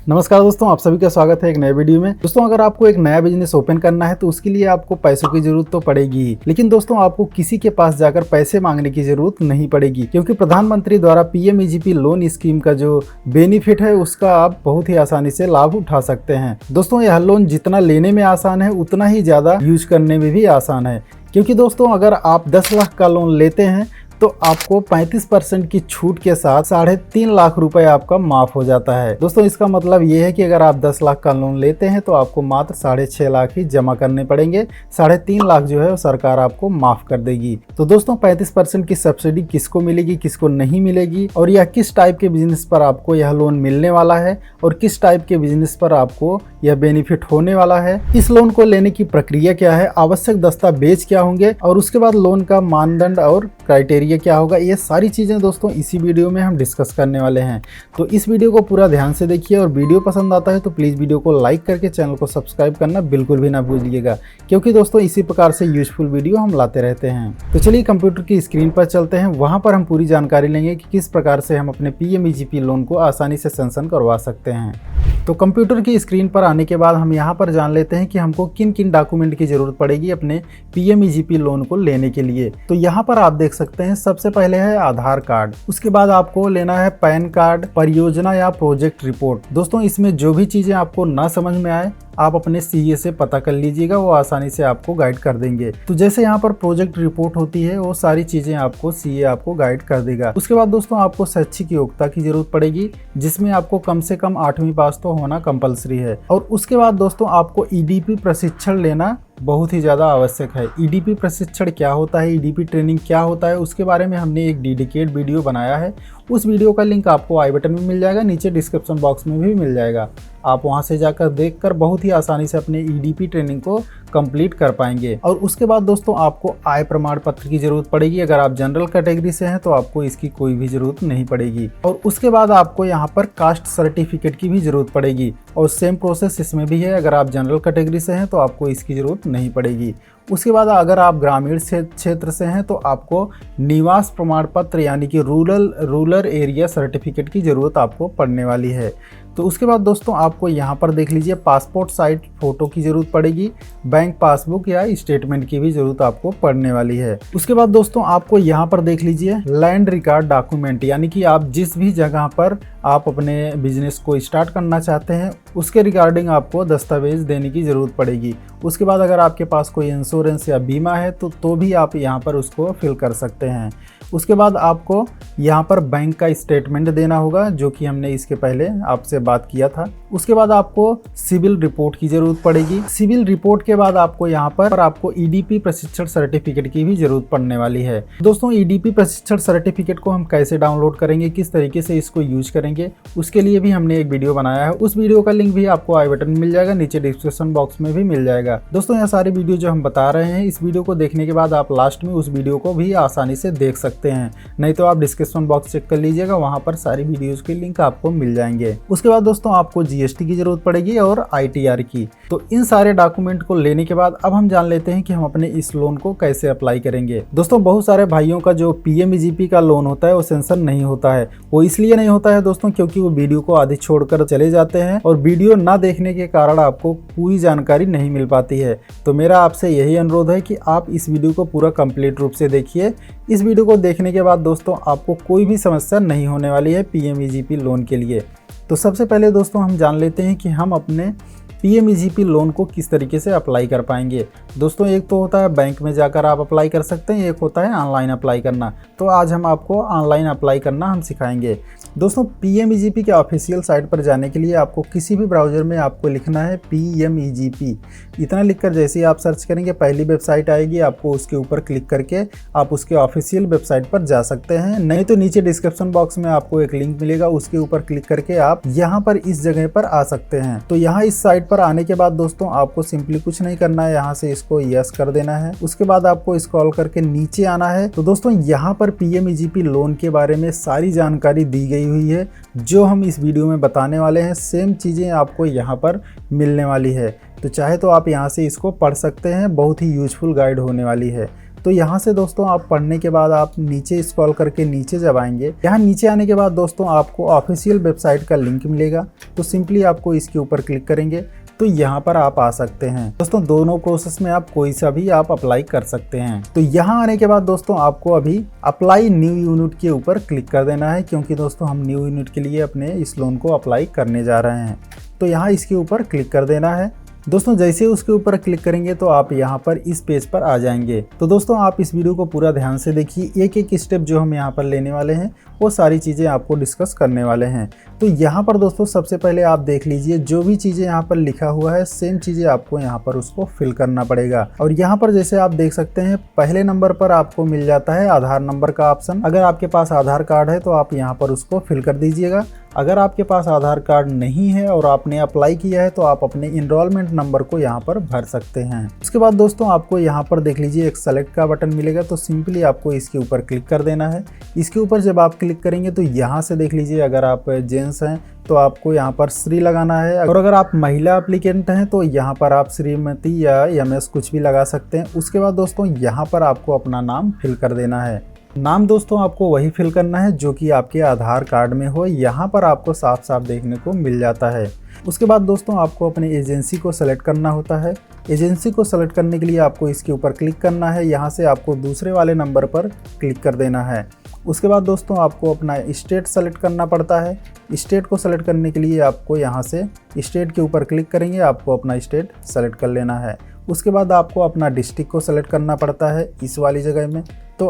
नमस्कार दोस्तों, आप सभी का स्वागत है एक नए वीडियो में। दोस्तों, अगर आपको एक नया बिजनेस ओपन करना है तो उसके लिए आपको पैसों की जरूरत तो पड़ेगी ही, लेकिन दोस्तों आपको किसी के पास जाकर पैसे मांगने की जरूरत नहीं पड़ेगी, क्योंकि प्रधानमंत्री द्वारा पीएमईजीपी लोन स्कीम का जो बेनिफिट है उसका आप बहुत ही आसानी से लाभ उठा सकते हैं। दोस्तों, यह लोन जितना लेने में आसान है उतना ही ज्यादा यूज करने में भी आसान है, क्योंकि दोस्तों अगर आप 10 लाख का लोन लेते हैं तो आपको 35% की छूट के साथ 3.5 लाख रुपए आपका माफ हो जाता है। दोस्तों, इसका मतलब ये है कि अगर आप 10 लाख का लोन लेते हैं तो आपको मात्र 6.5 लाख ही जमा करने पड़ेंगे। 3.5 लाख जो है वो सरकार आपको माफ कर देगी। तो दोस्तों, 35% की सब्सिडी किसको मिलेगी, किसको नहीं मिलेगी, और यह किस टाइप के बिजनेस पर आपको यह लोन मिलने वाला है और किस टाइप के बिजनेस पर आपको यह बेनिफिट होने वाला है, इस लोन को लेने की प्रक्रिया क्या है, आवश्यक दस्तावेज क्या होंगे और उसके बाद लोन का मानदंड और क्राइटेरिया क्या होगा, ये सारी चीजें दोस्तों इसी वीडियो में हम डिस्कस करने वाले हैं। तो इस वीडियो को पूरा ध्यान से देखिए, और वीडियो पसंद आता है तो प्लीज वीडियो को लाइक करके चैनल को सब्सक्राइब करना बिल्कुल भी ना भूलिएगा, क्योंकि दोस्तों इसी प्रकार से यूजफुल वीडियो हम लाते रहते हैं। तो चलिए कंप्यूटर की स्क्रीन पर चलते हैं, वहां पर हम पूरी जानकारी लेंगे कि किस प्रकार से हम अपने पीएमईजीपी लोन को आसानी से सैंक्शन करवा सकते हैं। तो कंप्यूटर की स्क्रीन पर आने के बाद हम यहाँ पर जान लेते हैं कि हमको किन किन डॉक्यूमेंट की जरूरत पड़ेगी अपने पीएमईजीपी लोन को लेने के लिए। तो यहाँ पर आप देख सकते हैं, सबसे पहले है आधार कार्ड, उसके बाद आपको लेना है पैन कार्ड, परियोजना या प्रोजेक्ट रिपोर्ट। दोस्तों, इसमें जो भी चीजें आपको ना समझ में आए आप अपने सीए से पता कर लीजिएगा, वो आसानी से आपको गाइड कर देंगे। तो जैसे यहाँ पर प्रोजेक्ट रिपोर्ट होती है वो सारी चीजें आपको सीए आपको गाइड कर देगा। उसके बाद दोस्तों आपको शैक्षिक योग्यता की जरूरत पड़ेगी, जिसमें आपको कम से कम 8वीं पास तो होना कंपलसरी है। और उसके बाद दोस्तों आपको ईडीपी प्रशिक्षण लेना बहुत ही ज़्यादा आवश्यक है। ईडीपी प्रशिक्षण क्या होता है, ईडीपी ट्रेनिंग क्या होता है, उसके बारे में हमने एक डेडिकेट वीडियो बनाया है। उस वीडियो का लिंक आपको आई बटन में मिल जाएगा, नीचे डिस्क्रिप्शन बॉक्स में भी मिल जाएगा। आप वहां से जाकर देखकर बहुत ही आसानी से अपने ईडीपी ट्रेनिंग को कंप्लीट कर पाएंगे। और उसके बाद दोस्तों आपको आय प्रमाण पत्र की जरूरत पड़ेगी। अगर आप जनरल कैटेगरी से हैं तो आपको इसकी कोई भी जरूरत नहीं पड़ेगी। और उसके बाद आपको यहाँ पर कास्ट सर्टिफिकेट की भी जरूरत पड़ेगी, और सेम प्रोसेस इसमें भी है। अगर आप जनरल कैटेगरी से हैं तो आपको इसकी जरूरत नहीं पड़ेगी। उसके बाद अगर आप ग्रामीण क्षेत्र से हैं तो आपको निवास प्रमाण पत्र यानी कि रूरल एरिया सर्टिफिकेट की जरूरत आपको पड़ने वाली है। तो उसके बाद दोस्तों आपको यहाँ पर देख लीजिए, पासपोर्ट साइज फोटो की जरूरत पड़ेगी, बैंक पासबुक या स्टेटमेंट की भी जरूरत आपको पड़ने वाली है। उसके बाद दोस्तों आपको यहाँ पर देख लीजिए लैंड रिकॉर्ड डॉक्यूमेंट, यानी कि आप जिस भी जगह पर आप अपने बिजनेस को स्टार्ट करना चाहते हैं उसके रिगार्डिंग आपको दस्तावेज देने की जरूरत पड़ेगी। उसके बाद अगर आपके पास कोई इंश्योरेंस या बीमा है तो भी आप यहाँ पर उसको फिल कर सकते हैं। उसके बाद आपको यहाँ पर बैंक का स्टेटमेंट देना होगा, जो कि हमने इसके पहले आपसे बात किया था। उसके बाद आपको सिविल रिपोर्ट की जरूरत पड़ेगी। सिविल रिपोर्ट के बाद आपको यहाँ पर आपको ईडीपी प्रशिक्षण सर्टिफिकेट की भी जरूरत पड़ने वाली है। दोस्तों, ईडीपी प्रशिक्षण सर्टिफिकेट को हम कैसे डाउनलोड करेंगे, किस तरीके से इसको यूज करेंगे, उसके लिए भी हमने एक वीडियो बनाया है। उस वीडियो का लिंक भी आपको आई बटन में मिल जाएगा, नीचे डिस्क्रिप्शन बॉक्स में भी मिल जाएगा। दोस्तों, यह सारे वीडियो जो हम बता रहे हैं, इस वीडियो को देखने के बाद आप लास्ट में उस वीडियो को भी आसानी से देख सकते हैं, नहीं तो आप डिस्क्रिप्शन बॉक्स चेक कर लीजिएगा, वहां पर सारी वीडियोस के लिंक आपको मिल जाएंगे। उसके बाद दोस्तों आपको जीएसटी की जरूरत पड़ेगी और आईटीआर की। तो इन सारे डॉक्यूमेंट को लेने के बाद अब हम जान लेते हैं कि हम अपने इस लोन को कैसे अप्लाई करेंगे। दोस्तों, बहुत सारे भाइयों का जो पीएमईजीपी का लोन होता है वो सैंक्शन नहीं होता है। वो इसलिए नहीं होता है दोस्तों क्योंकि वो वीडियो को आधे छोड़कर चले जाते हैं, और वीडियो ना देखने के कारण आपको पूरी जानकारी नहीं मिल पाती है। तो मेरा आपसे यही अनुरोध है कि आप इस वीडियो को पूरा कंप्लीट रूप से देखिए। इस वीडियो को देखने के बाद दोस्तों आपको कोई भी समस्या नहीं होने वाली है पीएमईजीपी लोन के लिए। तो सबसे पहले दोस्तों हम जान लेते हैं कि हम अपने पीएमईजीपी लोन को किस तरीके से अप्लाई कर पाएंगे। दोस्तों, एक तो होता है बैंक में जाकर आप अप्लाई कर सकते हैं, एक होता है ऑनलाइन अप्लाई करना। तो आज हम आपको ऑनलाइन अप्लाई करना हम सिखाएंगे। दोस्तों, पीएमईजीपी के ऑफिशियल साइट पर जाने के लिए आपको किसी भी ब्राउजर में आपको लिखना है पीएमईजीपी। इतना लिखकर जैसे ही आप सर्च करेंगे पहली वेबसाइट आएगी, आपको उसके ऊपर क्लिक करके आप उसके ऑफिशियल वेबसाइट पर जा सकते हैं। नहीं तो नीचे डिस्क्रिप्शन बॉक्स में आपको एक लिंक मिलेगा, उसके ऊपर क्लिक करके आप यहाँ पर इस जगह पर आ सकते हैं। तो यहाँ इस साइट पर आने के बाद दोस्तों आपको सिंपली कुछ नहीं करना है, यहाँ से इसको यस कर देना है। उसके बाद आपको स्क्रॉल करके नीचे आना है। तो दोस्तों यहाँ पर पीएमईजीपी लोन के बारे में सारी जानकारी दी गई हुई है, जो हम इस वीडियो में बताने वाले हैं सेम चीजें आपको यहाँ पर मिलने वाली है। तो चाहे तो आप यहाँ से इसको पढ़ सकते हैं, बहुत ही यूजफुल गाइड होने वाली है। तो यहाँ से दोस्तों आप पढ़ने के बाद आप नीचे स्क्रॉल करके नीचे जब आएंगे, यहाँ नीचे आने के बाद दोस्तों आपको ऑफिशियल वेबसाइट का लिंक मिलेगा। तो सिंपली आपको इसके ऊपर क्लिक करेंगे तो यहाँ पर आप आ सकते हैं। दोस्तों दोनों प्रोसेस में आप कोई सा भी आप अप्लाई कर सकते हैं। तो यहाँ आने के बाद दोस्तों आपको अभी अप्लाई न्यू यूनिट के ऊपर क्लिक कर देना है, क्योंकि दोस्तों हम न्यू यूनिट के लिए अपने इस लोन को अप्लाई करने जा रहे हैं। तो यहाँ इसके ऊपर क्लिक कर देना है। दोस्तों जैसे उसके ऊपर क्लिक करेंगे तो आप यहाँ पर इस पेज पर आ जाएंगे। तो दोस्तों आप इस वीडियो को पूरा ध्यान से देखिए, एक एक स्टेप जो हम यहाँ पर लेने वाले हैं वो सारी चीज़ें आपको डिस्कस करने वाले हैं। तो यहाँ पर दोस्तों सबसे पहले आप देख लीजिए, जो भी चीज़ें यहाँ पर लिखा हुआ है सेम चीज़ें आपको यहाँ पर उसको फिल करना पड़ेगा। और यहाँ पर जैसे आप देख सकते हैं पहले नंबर पर आपको मिल जाता है आधार नंबर का ऑप्शन। अगर आपके पास आधार कार्ड है तो आप यहाँ पर उसको फिल कर दीजिएगा। अगर आपके पास आधार कार्ड नहीं है और आपने अप्लाई किया है तो आप अपने इनरोलमेंट नंबर को यहाँ पर भर सकते हैं। उसके बाद दोस्तों आपको यहाँ पर देख लीजिए एक सेलेक्ट का बटन मिलेगा, तो सिंपली आपको इसके ऊपर क्लिक कर देना है। इसके ऊपर जब आप क्लिक करेंगे तो यहाँ से देख लीजिए, अगर आप जेंट्स हैं तो आपको यहाँ पर श्री लगाना है, और अगर आप महिला एप्लीकेंट हैं तो यहाँ पर आप श्रीमती या एमएस कुछ भी लगा सकते हैं। उसके बाद दोस्तों यहाँ पर आपको अपना नाम फिल कर देना है। नाम दोस्तों आपको वही फिल करना है जो कि आपके आधार कार्ड में हो, यहाँ पर आपको साफ साफ देखने को मिल जाता है। उसके बाद दोस्तों आपको अपनी एजेंसी को सेलेक्ट करना होता है। एजेंसी को सेलेक्ट करने के लिए आपको इसके ऊपर क्लिक करना है, यहाँ से आपको दूसरे वाले नंबर पर क्लिक कर देना है। उसके बाद दोस्तों आपको अपना स्टेट सेलेक्ट करना पड़ता है। स्टेट को सेलेक्ट करने के लिए आपको यहाँ से स्टेट के ऊपर क्लिक करेंगे, आपको अपना स्टेट सेलेक्ट कर लेना है। उसके बाद आपको अपना डिस्ट्रिक्ट को सेलेक्ट करना पड़ता है इस वाली जगह में, तो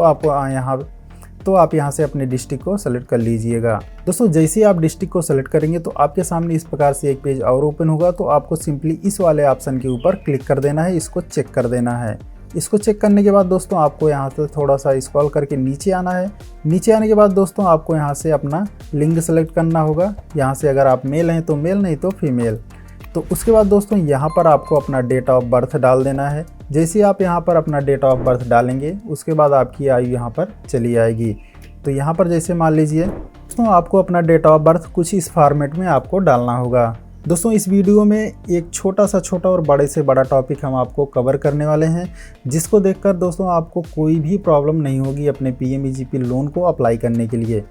आप यहाँ से अपने डिस्ट्रिक्ट को सेलेक्ट कर लीजिएगा। दोस्तों जैसे आप डिस्ट्रिक्ट को सेलेक्ट करेंगे तो आपके सामने इस प्रकार से एक पेज और ओपन होगा। तो आपको सिंपली इस वाले ऑप्शन के ऊपर क्लिक कर देना है, इसको चेक कर देना है। इसको चेक करने के बाद दोस्तों आपको यहाँ से थोड़ा सा स्क्रॉल करके नीचे आना है। नीचे आने के बाद दोस्तों आपको यहाँ से अपना लिंग सेलेक्ट करना होगा। यहाँ से अगर आप मेल हैं तो मेल, नहीं तो फीमेल। तो उसके बाद दोस्तों यहाँ पर आपको अपना डेट ऑफ बर्थ डाल देना है। जैसे आप यहाँ पर अपना डेट ऑफ बर्थ डालेंगे उसके बाद आपकी आयु यहाँ पर चली आएगी। तो यहाँ पर जैसे मान लीजिए दोस्तों आपको अपना डेट ऑफ बर्थ कुछ इस फॉर्मेट में आपको डालना होगा। दोस्तों इस वीडियो में एक छोटा और बड़े से बड़ा टॉपिक हम आपको कवर करने वाले हैं, जिसको देखकर दोस्तों आपको कोई भी प्रॉब्लम नहीं होगी अपने पीएमईजीपी लोन को अप्लाई करने के लिए।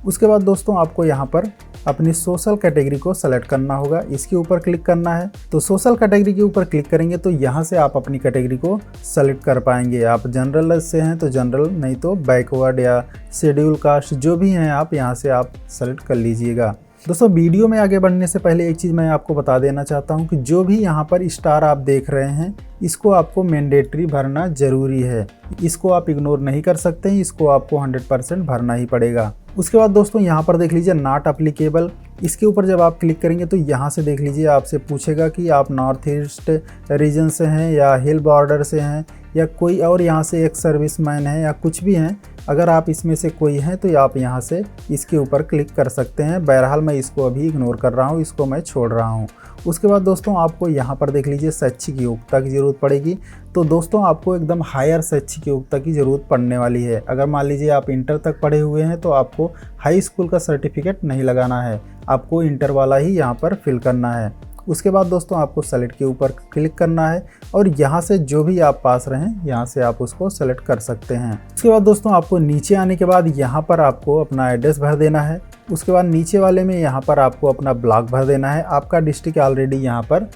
उसके बाद दोस्तों आपको यहाँ पर अपनी सोशल कैटेगरी को सेलेक्ट करना होगा, इसके ऊपर क्लिक करना है। तो सोशल कैटेगरी के ऊपर क्लिक करेंगे तो यहाँ से आप अपनी कैटेगरी को सेलेक्ट कर पाएंगे। आप जनरल से हैं तो जनरल, नहीं तो बैकवर्ड या शेड्यूल कास्ट, जो भी हैं आप यहाँ से आप सेलेक्ट कर लीजिएगा। दोस्तों वीडियो में आगे बढ़ने से पहले एक चीज़ मैं आपको बता देना चाहता हूं कि जो भी यहाँ पर स्टार आप देख रहे हैं इसको आपको मैंडेटरी भरना ज़रूरी है। इसको आप इग्नोर नहीं कर सकते हैं, इसको आपको 100% भरना ही पड़ेगा। उसके बाद दोस्तों यहाँ पर देख लीजिए नॉट अप्लीकेबल, इसके ऊपर जब आप क्लिक करेंगे तो यहाँ से देख लीजिए आपसे पूछेगा कि आप नॉर्थ ईस्ट रीजन से हैं या हिल बॉर्डर से हैं या कोई और यहाँ से एक सर्विसमैन है या कुछ भी हैं। अगर आप इसमें से कोई हैं तो आप यहाँ से इसके ऊपर क्लिक कर सकते हैं। बहरहाल मैं इसको अभी इग्नोर कर रहा हूँ, इसको मैं छोड़ रहा हूँ। उसके बाद दोस्तों आपको यहाँ पर देख लीजिए शैक्षिक योग्यता की ज़रूरत पड़ेगी। तो दोस्तों आपको एकदम हायर शैक्षिक योग्यता की ज़रूरत पड़ने वाली है। अगर मान लीजिए आप इंटर तक पढ़े हुए हैं तो आपको हाई स्कूल का सर्टिफिकेट नहीं लगाना है, आपको इंटर वाला ही यहाँ पर फिल करना है। उसके बाद दोस्तों आपको सेलेक्ट के ऊपर क्लिक करना है और यहाँ से जो भी आप पास रहें यहाँ से आप उसको सेलेक्ट कर सकते हैं। उसके बाद दोस्तों आपको नीचे आने के बाद यहाँ पर आपको अपना एड्रेस भर देना है। उसके बाद नीचे वाले में यहाँ पर आपको अपना ब्लॉक भर देना है। आपका डिस्ट्रिक्ट ऑलरेडी यहाँ पर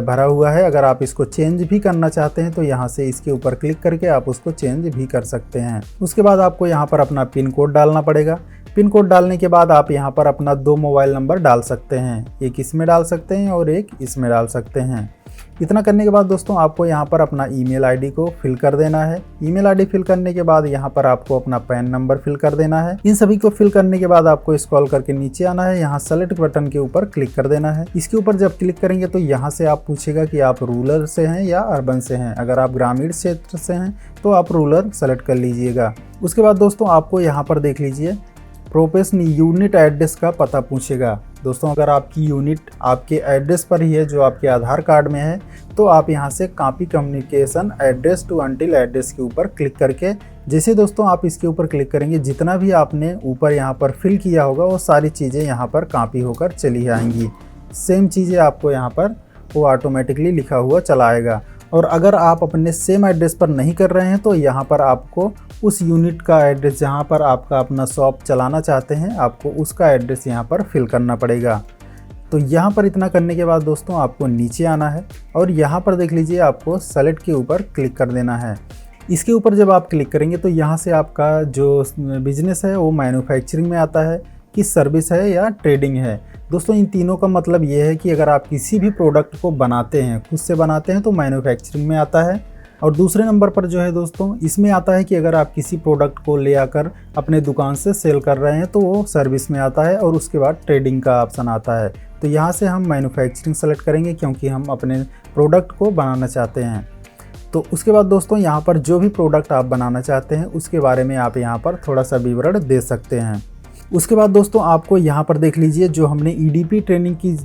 भरा हुआ है। अगर आप इसको चेंज भी करना चाहते हैं तो यहाँ से इसके ऊपर क्लिक करके आप उसको चेंज भी कर सकते हैं। उसके बाद आपको यहाँ पर अपना पिन कोड डालना पड़ेगा। पिन कोड डालने के बाद आप यहाँ पर अपना 2 मोबाइल नंबर डाल सकते हैं, एक इसमें डाल सकते हैं और एक इसमें डाल सकते हैं। इतना करने के बाद दोस्तों आपको यहाँ पर अपना ईमेल आईडी को फिल कर देना है। ईमेल आईडी फिल करने के बाद यहाँ पर आपको अपना पैन नंबर फिल कर देना है। इन सभी को फिल करने के बाद आपको स्क्रॉल करके नीचे आना है, यहाँ सेलेक्ट बटन के ऊपर क्लिक कर देना है। इसके ऊपर जब क्लिक करेंगे तो यहाँ से आप पूछेगा कि आप रूरल से हैं या अर्बन से हैं। अगर आप ग्रामीण क्षेत्र से हैं तो आप रूरल सेलेक्ट कर लीजिएगा। उसके बाद दोस्तों आपको यहाँ पर देख लीजिए प्रोफेशनल यूनिट एड्रेस का पता पूछेगा। दोस्तों अगर आपकी यूनिट आपके एड्रेस पर ही है जो आपके आधार कार्ड में है तो आप यहाँ से copy communication address to until address के ऊपर क्लिक करके, जैसे दोस्तों आप इसके ऊपर क्लिक करेंगे जितना भी आपने ऊपर यहाँ पर फिल किया होगा वो सारी चीज़ें यहाँ पर कॉपी होकर चली आएंगी। सेम चीज़ें आपको यहाँ पर वो ऑटोमेटिकली लिखा हुआ चला आएगा। और अगर आप अपने सेम एड्रेस पर नहीं कर रहे हैं तो यहाँ पर आपको उस यूनिट का एड्रेस जहाँ पर आपका अपना शॉप चलाना चाहते हैं आपको उसका एड्रेस यहाँ पर फिल करना पड़ेगा। तो यहाँ पर इतना करने के बाद दोस्तों आपको नीचे आना है और यहाँ पर देख लीजिए आपको सेलेक्ट के ऊपर क्लिक कर देना है। इसके ऊपर जब आप क्लिक करेंगे तो यहाँ से आपका जो बिजनेस है वो मैन्युफैक्चरिंग में आता है कि सर्विस है या ट्रेडिंग है। दोस्तों इन तीनों का मतलब ये है कि अगर आप किसी भी प्रोडक्ट को बनाते हैं खुद से बनाते हैं तो मैन्युफैक्चरिंग में आता है, और दूसरे नंबर पर जो है दोस्तों इसमें आता है कि अगर आप किसी प्रोडक्ट को ले आकर अपने दुकान से सेल कर रहे हैं तो वो सर्विस में आता है, और उसके बाद ट्रेडिंग का ऑप्शन आता है। तो यहाँ से हम मैन्युफैक्चरिंग सेलेक्ट करेंगे क्योंकि हम अपने प्रोडक्ट को बनाना चाहते हैं। तो उसके बाद दोस्तों यहाँ पर जो भी प्रोडक्ट आप बनाना चाहते हैं उसके बारे में आप यहाँ पर थोड़ा सा विवरण दे सकते हैं। उसके बाद दोस्तों आपको यहाँ पर देख लीजिए जो हमने ईडीपी ट्रेनिंग की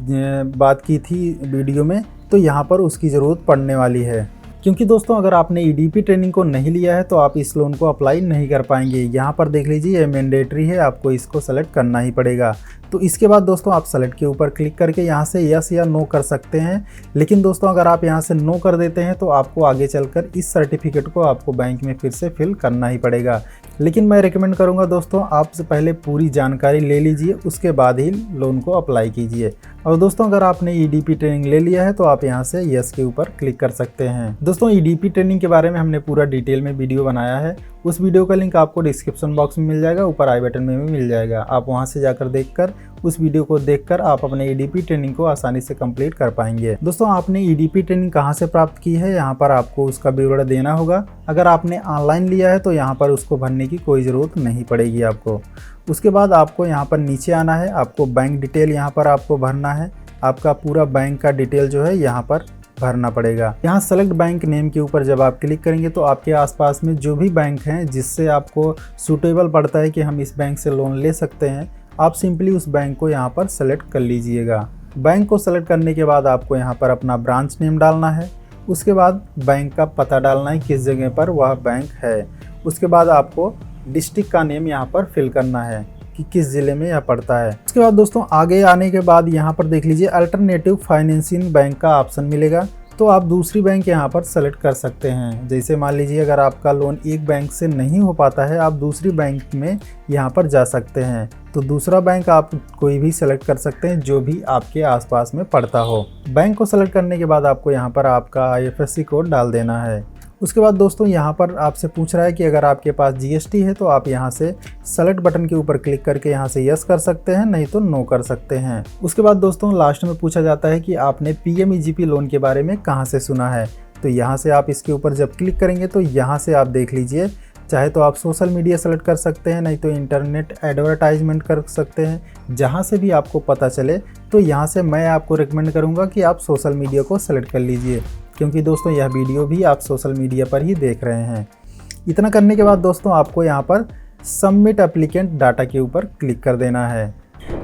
बात की थी वीडियो में, तो यहाँ पर उसकी ज़रूरत पड़ने वाली है, क्योंकि दोस्तों अगर आपने ईडीपी ट्रेनिंग को नहीं लिया है तो आप इस लोन को अप्लाई नहीं कर पाएंगे। यहाँ पर देख लीजिए ये मैंडेटरी है, आपको इसको सेलेक्ट करना ही पड़ेगा। तो इसके बाद दोस्तों आप सेलेक्ट के ऊपर क्लिक करके यहाँ से यस या नो कर सकते हैं। लेकिन दोस्तों अगर आप यहाँ से नो कर देते हैं तो आपको आगे चलकर इस सर्टिफिकेट को आपको बैंक में फिर से फिल करना ही पड़ेगा। लेकिन मैं रिकमेंड करूँगा दोस्तों आपसे पहले पूरी जानकारी ले लीजिए, उसके बाद ही लोन को अप्लाई कीजिए। और दोस्तों अगर आपने ईडीपी ट्रेनिंग ले लिया है तो आप यहाँ से यस के ऊपर क्लिक कर सकते हैं। दोस्तों ईडीपी ट्रेनिंग के बारे में हमने पूरा डिटेल में वीडियो बनाया है, उस वीडियो का लिंक आपको डिस्क्रिप्शन बॉक्स में मिल जाएगा, ऊपर आई बटन में भी मिल जाएगा। आप वहां से जाकर देखकर उस वीडियो को देखकर आप अपने ईडीपी ट्रेनिंग को आसानी से कंप्लीट कर पाएंगे। दोस्तों आपने ईडीपी ट्रेनिंग कहां से प्राप्त की है यहाँ पर आपको उसका विवरण देना होगा। अगर आपने ऑनलाइन लिया है तो यहाँ पर उसको भरने की कोई ज़रूरत नहीं पड़ेगी आपको। उसके बाद आपको यहाँ पर नीचे आना है, आपको बैंक डिटेल यहाँ पर आपको भरना है। आपका पूरा बैंक का डिटेल जो है यहाँ पर भरना पड़ेगा। यहाँ सेलेक्ट बैंक नेम के ऊपर जब आप क्लिक करेंगे तो आपके आसपास में जो भी बैंक हैं जिससे आपको सूटेबल पड़ता है कि हम इस बैंक से लोन ले सकते हैं, आप सिंपली उस बैंक को यहाँ पर सेलेक्ट कर लीजिएगा। बैंक को सेलेक्ट करने के बाद आपको यहाँ पर अपना ब्रांच नेम डालना है, उसके बाद बैंक का पता डालना है किस जगह पर वह बैंक है। उसके बाद आपको डिस्ट्रिक्ट का नेम यहाँ पर फिल करना है कि किस ज़िले में यह पड़ता है। उसके बाद दोस्तों आगे आने के बाद यहाँ पर देख लीजिए अल्टरनेटिव फाइनेंसिंग बैंक का ऑप्शन मिलेगा, तो आप दूसरी बैंक यहाँ पर सेलेक्ट कर सकते हैं। जैसे मान लीजिए अगर आपका लोन एक बैंक से नहीं हो पाता है, आप दूसरी बैंक में यहाँ पर जा सकते हैं। तो दूसरा बैंक आप कोई भी सेलेक्ट कर सकते हैं जो भी आपके आसपास में पड़ता हो। बैंक को सेलेक्ट करने के बाद आपको यहाँ पर आपका IFSC कोड डाल देना है। उसके बाद दोस्तों यहाँ पर आपसे पूछ रहा है कि अगर आपके पास GST है तो आप यहाँ से सेलेक्ट बटन के ऊपर क्लिक करके यहाँ से यस कर सकते हैं, नहीं तो नो कर सकते हैं। उसके बाद दोस्तों लास्ट में पूछा जाता है कि आपने PMEGP लोन के बारे में कहाँ से सुना है। तो यहाँ से आप इसके ऊपर जब क्लिक करेंगे तो यहाँ से आप देख लीजिए, चाहे तो आप सोशल मीडिया सेलेक्ट कर सकते हैं, नहीं तो इंटरनेट एडवर्टाइजमेंट कर सकते हैं, जहाँ से भी आपको पता चले। तो यहाँ से मैं आपको रिकमेंड करूँगा कि आप सोशल मीडिया को सेलेक्ट कर लीजिए, क्योंकि दोस्तों यह वीडियो भी आप सोशल मीडिया पर ही देख रहे हैं। इतना करने के बाद दोस्तों आपको यहाँ पर सबमिट एप्लीकेंट डाटा के ऊपर क्लिक कर देना है।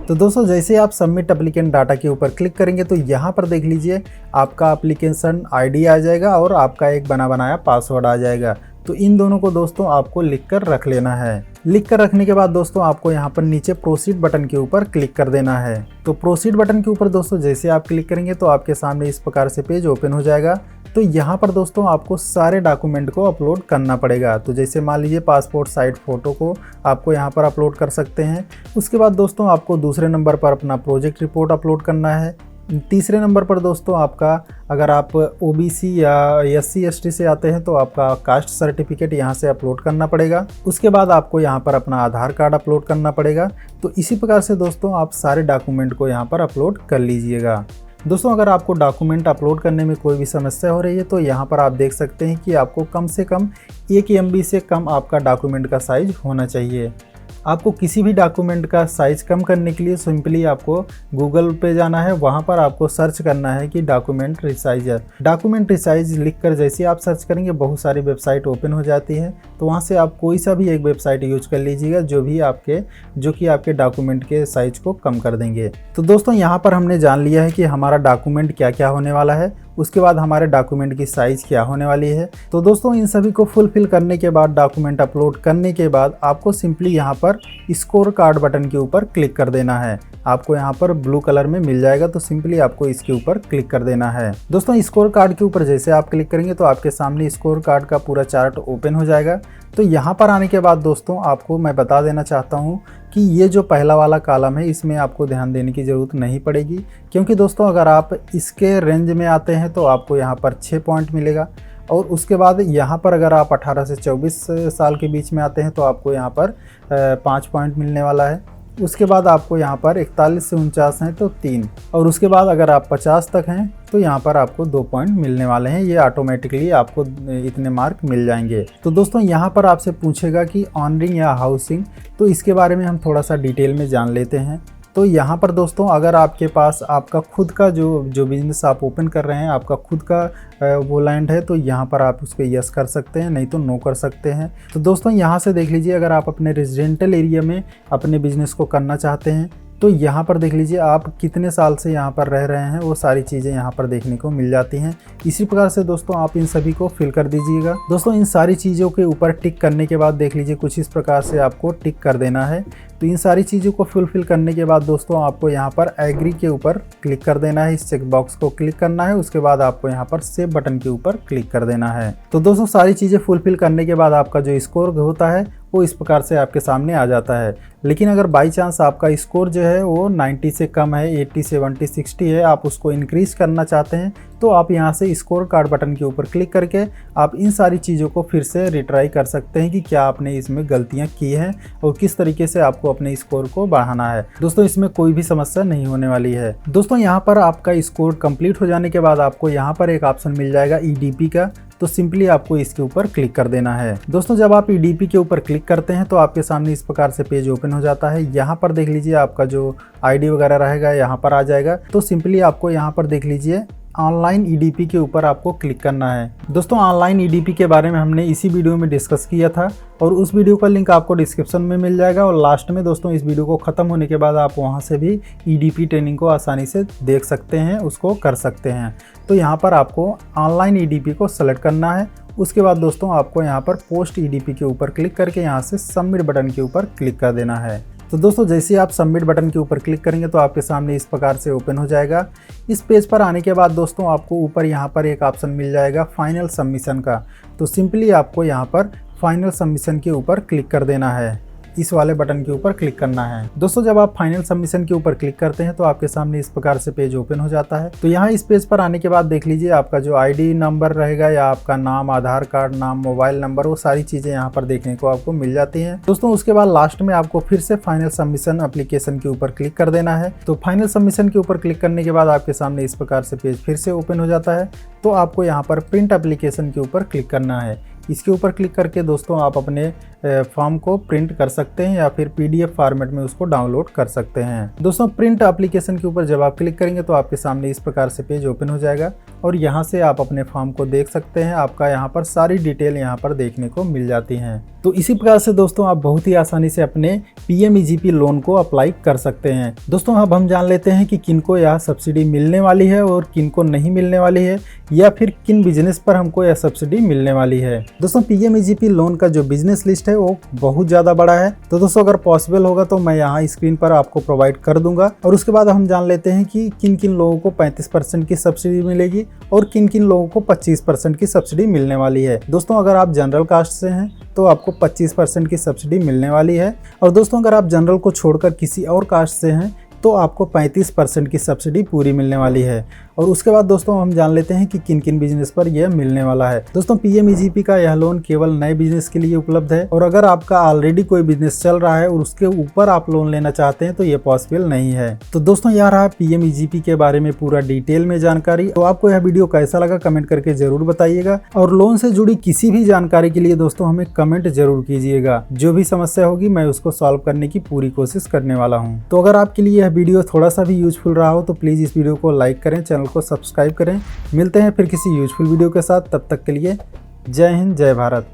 तो दोस्तों जैसे आप सबमिट एप्लीकेंट डाटा के ऊपर क्लिक करेंगे तो यहाँ पर देख लीजिए आपका एप्लीकेशन ID आ जाएगा और आपका एक बना बनाया पासवर्ड आ जाएगा। तो इन दोनों को दोस्तों आपको लिख कर रख लेना है। लिख कर रखने के बाद दोस्तों आपको यहाँ पर नीचे प्रोसीड बटन के ऊपर क्लिक कर देना है। तो प्रोसीड बटन के ऊपर दोस्तों जैसे आप क्लिक करेंगे तो आपके सामने इस प्रकार से पेज ओपन हो जाएगा। तो यहाँ पर दोस्तों आपको सारे डॉक्यूमेंट को अपलोड करना पड़ेगा। तो जैसे मान लीजिए पासपोर्ट साइज फ़ोटो को आपको यहाँ पर अपलोड कर सकते हैं। उसके बाद दोस्तों आपको दूसरे नंबर पर अपना प्रोजेक्ट रिपोर्ट अपलोड करना है। तीसरे नंबर पर दोस्तों आपका अगर आप OBC या SC ST से आते हैं तो आपका कास्ट सर्टिफिकेट यहाँ से अपलोड करना पड़ेगा। उसके बाद आपको यहाँ पर अपना आधार कार्ड अपलोड करना पड़ेगा। तो इसी प्रकार से दोस्तों आप सारे डॉक्यूमेंट को यहाँ पर अपलोड कर लीजिएगा। दोस्तों अगर आपको डॉक्यूमेंट अपलोड करने में कोई भी समस्या हो रही है तो यहाँ पर आप देख सकते हैं कि आपको कम से कम 1 MB से कम आपका डॉक्यूमेंट का साइज होना चाहिए। आपको किसी भी डॉक्यूमेंट का साइज़ कम करने के लिए सिंपली आपको गूगल पे जाना है, वहाँ पर आपको सर्च करना है कि डॉक्यूमेंट रिसाइजर। डॉक्यूमेंट रिसाइज लिखकर जैसे आप सर्च करेंगे बहुत सारी वेबसाइट ओपन हो जाती है। तो वहाँ से आप कोई सा भी एक वेबसाइट यूज कर लीजिएगा जो कि आपके डॉक्यूमेंट के साइज को कम कर देंगे। तो दोस्तों यहाँ पर हमने जान लिया है कि हमारा डॉक्यूमेंट क्या क्या होने वाला है। उसके बाद हमारे डॉक्यूमेंट की साइज़ क्या होने वाली है। तो दोस्तों इन सभी को फुलफिल करने के बाद, डॉक्यूमेंट अपलोड करने के बाद आपको सिंपली यहाँ पर स्कोर कार्ड बटन के ऊपर क्लिक कर देना है। आपको यहाँ पर ब्लू कलर में मिल जाएगा, तो सिंपली आपको इसके ऊपर क्लिक कर देना है। दोस्तों स्कोर कार्ड के ऊपर जैसे आप क्लिक करेंगे तो आपके सामने स्कोर कार्ड का पूरा चार्ट ओपन हो जाएगा। तो यहाँ पर आने के बाद दोस्तों आपको मैं बता देना चाहता हूँ कि ये जो पहला वाला कॉलम है इसमें आपको ध्यान देने की ज़रूरत नहीं पड़ेगी, क्योंकि दोस्तों अगर आप इसके रेंज में आते हैं तो आपको यहाँ पर 6 पॉइंट मिलेगा। और उसके बाद यहाँ पर अगर आप 18 से 24 साल के बीच में आते हैं तो आपको यहाँ पर 5 पॉइंट मिलने वाला है। उसके बाद आपको यहाँ पर 41 से 49 हैं तो 3, और उसके बाद अगर आप 50 तक हैं तो यहाँ पर आपको 2 पॉइंट मिलने वाले हैं। ये ऑटोमेटिकली आपको इतने मार्क मिल जाएंगे। तो दोस्तों यहाँ पर आपसे पूछेगा कि ऑनरिंग या हाउसिंग, तो इसके बारे में हम थोड़ा सा डिटेल में जान लेते हैं। तो यहाँ पर दोस्तों अगर आपके पास आपका खुद का जो बिज़नेस आप ओपन कर रहे हैं, आपका खुद का वो लैंड है, तो यहाँ पर आप उस पर यस कर सकते हैं, नहीं तो नो कर सकते हैं। तो दोस्तों यहाँ से देख लीजिए, अगर आप अपने रेजिडेंटल एरिया में अपने बिज़नेस को करना चाहते हैं तो यहाँ पर देख लीजिए आप कितने साल से यहाँ पर रह रहे हैं, वो सारी चीज़ें यहाँ पर देखने को मिल जाती हैं। इसी प्रकार से दोस्तों आप इन सभी को फिल कर दीजिएगा। दोस्तों इन सारी चीज़ों के ऊपर टिक करने के बाद देख लीजिए कुछ इस प्रकार से आपको टिक कर देना है। तो इन सारी चीज़ों को फुलफिल करने के बाद दोस्तों आपको यहाँ पर एग्री के ऊपर क्लिक कर देना है, इस चेक बॉक्स को क्लिक करना है। उसके बाद आपको यहाँ पर सेव बटन के ऊपर क्लिक कर देना है। तो दोस्तों सारी चीज़ें फुलफिल करने के बाद आपका जो स्कोर होता है वो इस प्रकार से आपके सामने आ जाता है। लेकिन अगर बाई चांस आपका स्कोर जो है वो 90 से कम है, 80, 70, 60 है, आप उसको इंक्रीज़ करना चाहते हैं तो आप यहाँ से स्कोर कार्ड बटन के ऊपर क्लिक करके आप इन सारी चीज़ों को फिर से रिट्राई कर सकते हैं कि क्या आपने इसमें गलतियाँ की हैं और किस तरीके से आपको अपने स्कोर को बढ़ाना है। दोस्तों इसमें कोई भी समस्या नहीं होने वाली है। दोस्तों यहाँ पर आपका स्कोर कंप्लीट हो जाने के बाद आपको यहाँ पर एक ऑप्शन मिल जाएगा EDP का, तो सिंपली आपको इसके ऊपर क्लिक कर देना है। दोस्तों जब आप EDP के ऊपर क्लिक करते हैं तो आपके सामने इस प्रकार से पेज ओपन हो जाता है। यहाँ पर देख लीजिए आपका जो ID वगैरह रहेगा यहाँ पर आ जाएगा। तो सिंपली आपको यहाँ पर देख लीजिए ऑनलाइन EDP के ऊपर आपको क्लिक करना है। दोस्तों ऑनलाइन EDP के बारे में हमने इसी वीडियो में डिस्कस किया था और उस वीडियो का लिंक आपको डिस्क्रिप्शन में मिल जाएगा। और लास्ट में दोस्तों इस वीडियो को ख़त्म होने के बाद आप वहां से भी EDP ट्रेनिंग को आसानी से देख सकते हैं, उसको कर सकते हैं। तो यहाँ पर आपको ऑनलाइन EDP को सेलेक्ट करना है। उसके बाद दोस्तों आपको यहाँ पर पोस्ट EDP के ऊपर क्लिक करके यहाँ से सबमिट बटन के ऊपर क्लिक कर देना है। तो दोस्तों जैसे ही आप सबमिट बटन के ऊपर क्लिक करेंगे तो आपके सामने इस प्रकार से ओपन हो जाएगा। इस पेज पर आने के बाद दोस्तों आपको ऊपर यहाँ पर एक ऑप्शन मिल जाएगा फाइनल सबमिशन का। तो सिंपली आपको यहाँ पर फाइनल सबमिशन के ऊपर क्लिक कर देना है, इस वाले बटन के ऊपर क्लिक करना है। दोस्तों जब आप फाइनल सबमिशन के ऊपर क्लिक करते हैं तो आपके सामने इस प्रकार से पेज ओपन हो जाता है। तो यहाँ इस पेज पर आने के बाद देख लीजिए आपका जो ID नंबर रहेगा या आपका नाम, आधार कार्ड नाम, मोबाइल नंबर, वो सारी चीज़ें यहाँ पर देखने को आपको मिल जाती हैं। दोस्तों उसके बाद लास्ट में आपको फिर से फाइनल सबमिशन एप्लीकेशन के ऊपर क्लिक कर देना है। तो फाइनल सबमिशन के ऊपर क्लिक करने के बाद आपके सामने इस प्रकार से पेज फिर से ओपन हो जाता है। तो आपको यहाँ पर प्रिंट एप्लीकेशन के ऊपर क्लिक करना है। इसके ऊपर क्लिक करके दोस्तों आप अपने फॉर्म को प्रिंट कर सकते हैं या फिर PDF फॉर्मेट में उसको डाउनलोड कर सकते हैं। दोस्तों प्रिंट एप्लीकेशन के ऊपर जब आप क्लिक करेंगे तो आपके सामने इस प्रकार से पेज ओपन हो जाएगा और यहाँ से आप अपने फॉर्म को देख सकते हैं। आपका यहाँ पर सारी डिटेल यहाँ पर देखने को मिल जाती हैं। तो इसी प्रकार से दोस्तों आप बहुत ही आसानी से अपने PMEGP लोन को अप्लाई कर सकते हैं। दोस्तों अब हम जान लेते हैं कि किनको यह सब्सिडी मिलने वाली है और किनको नहीं मिलने वाली है, या फिर किन बिजनेस पर हमको यह सब्सिडी मिलने वाली है। दोस्तों PMEGP लोन का जो बिजनेस लिस्ट है वो बहुत ज़्यादा बड़ा है। तो दोस्तों अगर पॉसिबल होगा तो मैं यहाँ स्क्रीन पर आपको प्रोवाइड कर दूंगा। और उसके बाद हम जान लेते हैं कि किन किन लोगों को 35% की सब्सिडी मिलेगी और किन किन लोगों को 25% की सब्सिडी मिलने वाली है। दोस्तों अगर आप जनरल कास्ट से हैं तो आपको 25% की सब्सिडी मिलने वाली है। और दोस्तों अगर आप जनरल को छोड़कर किसी और कास्ट से हैं तो आपको 35% की सब्सिडी पूरी मिलने वाली है। और उसके बाद दोस्तों हम जान लेते हैं कि किन किन बिजनेस पर यह मिलने वाला है। दोस्तों PMEGP का यह लोन केवल नए बिजनेस के लिए उपलब्ध है और अगर आपका ऑलरेडी कोई बिजनेस चल रहा है और उसके ऊपर आप लोन लेना चाहते हैं तो ये पॉसिबल नहीं है। तो दोस्तों यह रहा PMEGP के बारे में पूरा डिटेल में जानकारी। तो आपको यह वीडियो कैसा लगा कमेंट करके जरूर बताइएगा और लोन से जुड़ी किसी भी जानकारी के लिए दोस्तों हमें कमेंट जरूर कीजिएगा। जो भी समस्या होगी मैं उसको सॉल्व करने की पूरी कोशिश करने वाला हूँ। तो अगर आपके लिए यह वीडियो थोड़ा सा भी यूजफुल रहा हो तो प्लीज़ इस वीडियो को लाइक करें, चैनल को सब्सक्राइब करें। मिलते हैं फिर किसी यूजफुल वीडियो के साथ, तब तक के लिए जय हिंद, जय भारत।